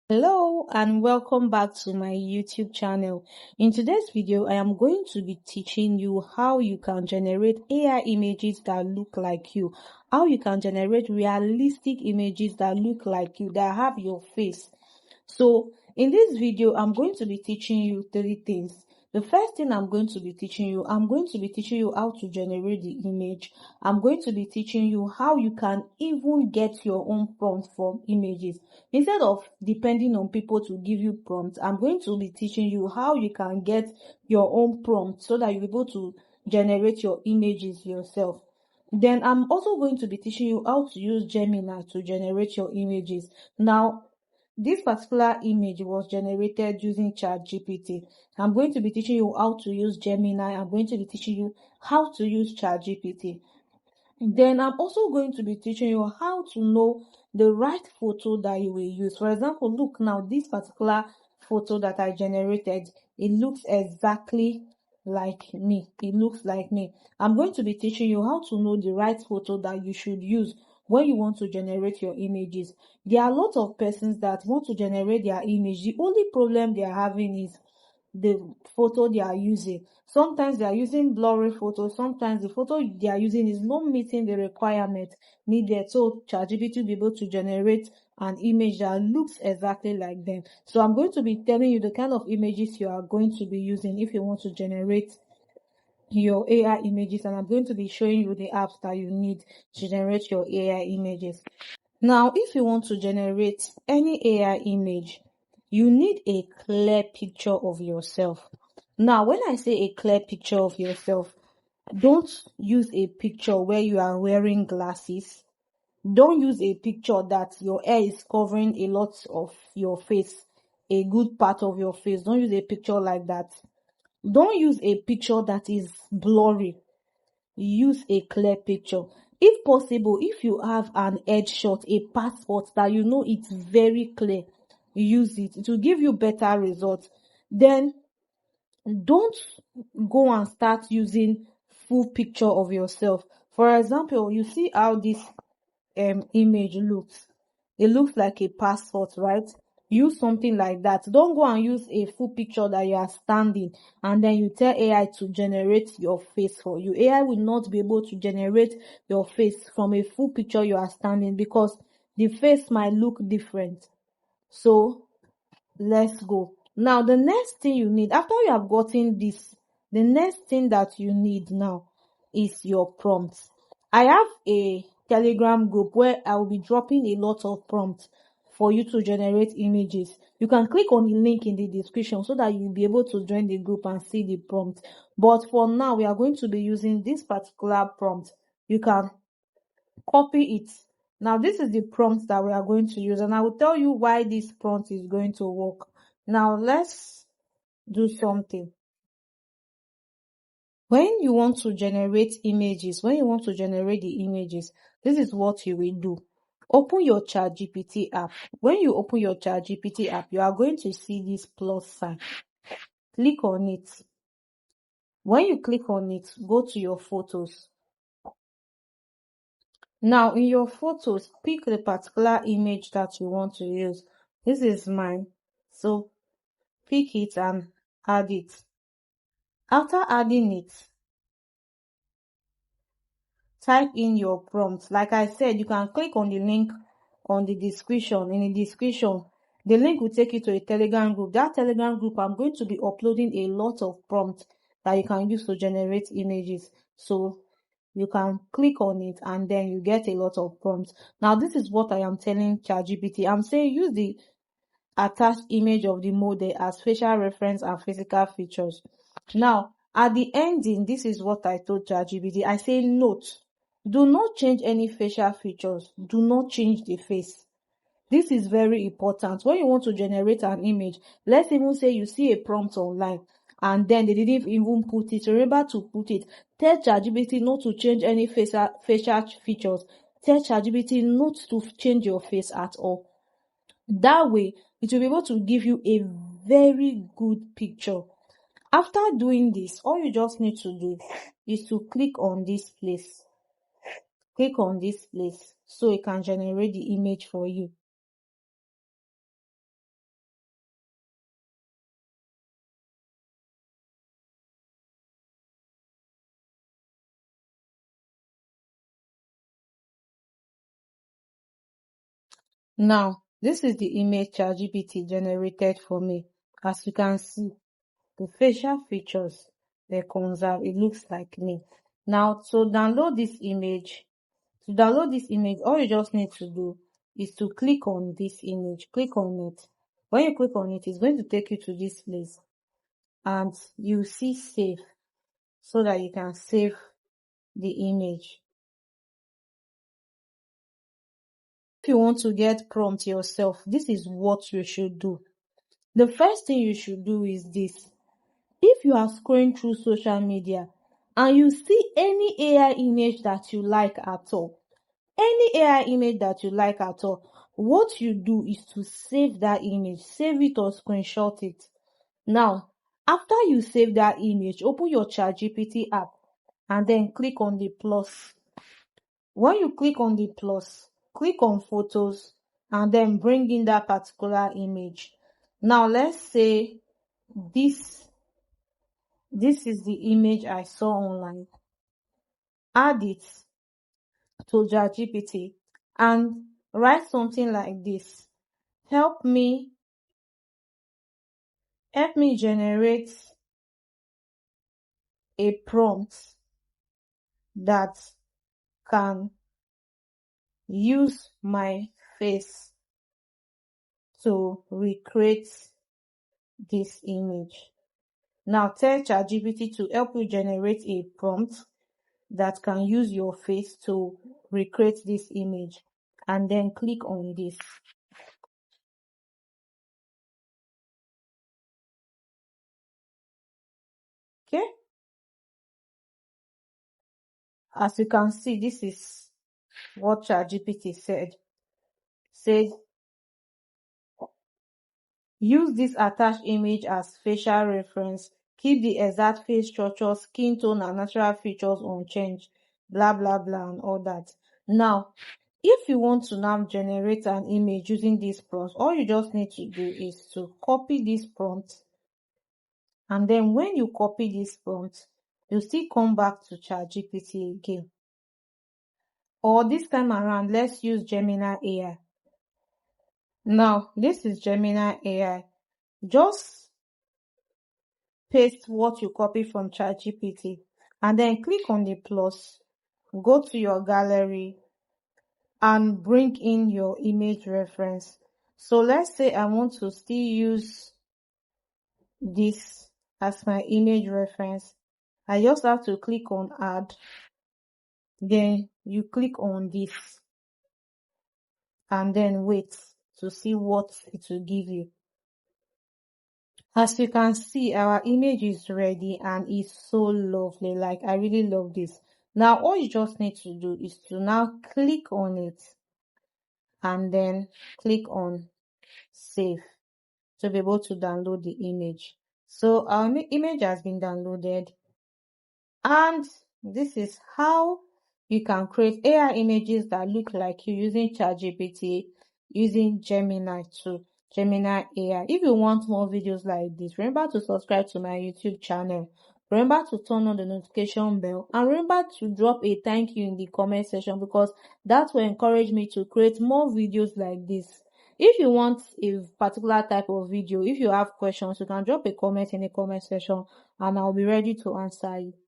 Hello and welcome back to my YouTube channel. In today's video, I am going to be teaching you how you can generate AI images that look like you, how you can generate realistic images that look like you, that have your face. So in this video, I'm going to be teaching you three things. The first thing I'm going to be teaching you, how to generate the image. I'm going to be teaching you how you can even get your own prompt from images. Instead of depending on people to give you prompts, I'm going to be teaching you how you can get your own prompt so that you're able to generate your images yourself. Then I'm also going to be teaching you how to use Gemini to generate your images. Now, this particular image was generated using ChatGPT. I'm going to be teaching you how to use Gemini. I'm going to be teaching you how to use ChatGPT. Then I'm also going to be teaching you how to know the right photo that you will use. For example, look now, this particular photo that I generated, it looks exactly like me. It looks like me. I'm going to be teaching you how to know the right photo that you should use when you want to generate your images. There are a lot of persons that want to generate their image. The only problem they are having is the photo they are using. Sometimes they are using blurry photos. Sometimes the photo they are using is not meeting the requirement needed. So ChatGPT will be able to generate an image that looks exactly like them. So I'm going to be telling you the kind of images you are going to be using if you want to generate your AI images, and I'm going to be showing you the apps that you need to generate your AI images. Now, if you want to generate any AI image, you need a clear picture of yourself. Now, when I say a clear picture of yourself, don't use a picture where you are wearing glasses. Don't use a picture that your hair is covering a lot of your face, a good part of your face. Don't use a picture like that. Don't use a picture that is blurry. Use a clear picture. If possible, if you have an headshot, a passport that you know it's very clear, use it. It will give you better results. Then don't go and start using full picture of yourself. For example, you see how this image looks. It looks like a passport, right? Use something like that. Don't go and use a full picture that you are standing and then you tell AI to generate your face for you. AI will not be able to generate your face from a full picture you are standing because the face might look different. So let's go. Now, the next thing you need, after you have gotten this, the next thing that you need now is your prompts. I have a Telegram group where I will be dropping a lot of prompts for you to generate images. You can click on the link in the description so that you'll be able to join the group and see the prompt. But for now, we are going to be using this particular prompt. You can copy it. Now, this is the prompt that we are going to use, and I will tell you why this prompt is going to work. Now, let's do something. When you want to generate images, when you want to generate the images, this is what you will do. Open your ChatGPT app. When you open your ChatGPT app, you are going to see this plus sign. Click on it. When you click on it, go to your photos. Now, in your photos, pick the particular image that you want to use. This is mine. So, pick it and add it. After adding it, type in your prompt. Like I said, you can click on the link on the description. In the description, the link will take you to a Telegram group. That Telegram group, I'm going to be uploading a lot of prompts that you can use to generate images. So you can click on it and then you get a lot of prompts. Now, this is what I am telling ChatGPT. I'm saying use the attached image of the model as facial reference and physical features. Now, at the ending, this is what I told ChatGPT. I say, note, do not change any facial features. Do not change the face. This is very important. When you want to generate an image, let's even say you see a prompt online and then they didn't even put it. Remember to put it. Tell ChatGPT not to change any facial features. Tell ChatGPT not to change your face at all. That way, it will be able to give you a very good picture. After doing this, all you just need to do is to click on this place. Click on this place so it can generate the image for you. Now, this is the image ChatGPT generated for me. As you can see, the facial features, they're conserved. It looks like me. Now, to download this image, all you just need to do is to click on this image. Click on it. When you click on it, it's going to take you to this place and you see save so that you can save the image. If you want to get prompt yourself, this is what you should do. The first thing you should do is this. If you are scrolling through social media and you see any AI image that you like at all, what you do is to save that image, save it or screenshot it. Now, after you save that image, open your ChatGPT app and then click on the plus. When you click on the plus, click on photos and then bring in that particular image. Now, let's say this is the image I saw online. Add it to ChatGPT and write something like this. Help me generate a prompt that can use my face to recreate this image. Now tell ChatGPT to help you generate a prompt that can use your face to recreate this image and then click on this. Okay? As you can see, this is what ChatGPT said. Said, use this attached image as facial reference. Keep the exact face structure, skin tone, and natural features unchanged. Blah, blah, blah, and all that. Now, if you want to now generate an image using this prompt, all you just need to do is to copy this prompt. And then when you copy this prompt, you still come back to ChatGPT again. Or this time around, let's use Gemini AI. Now, this is Gemini AI. Just paste what you copy from ChatGPT and then click on the plus, go to your gallery and bring in your image reference. So let's say I want to still use this as my image reference. I just have to click on add. Then you click on this and then wait to see what it will give you. As you can see, our image is ready and it's so lovely. Like, I really love this. Now, all you just need to do is to now click on it and then click on save to be able to download the image. So our image has been downloaded, and this is how you can create AI images that look like you using ChatGPT, using Gemini too. Gemini AI. If you want more videos like this, remember to subscribe to my YouTube channel. Remember to turn on the notification bell and remember to drop a thank you in the comment section because that will encourage me to create more videos like this. If you want a particular type of video, if you have questions, you can drop a comment in the comment section and I'll be ready to answer you.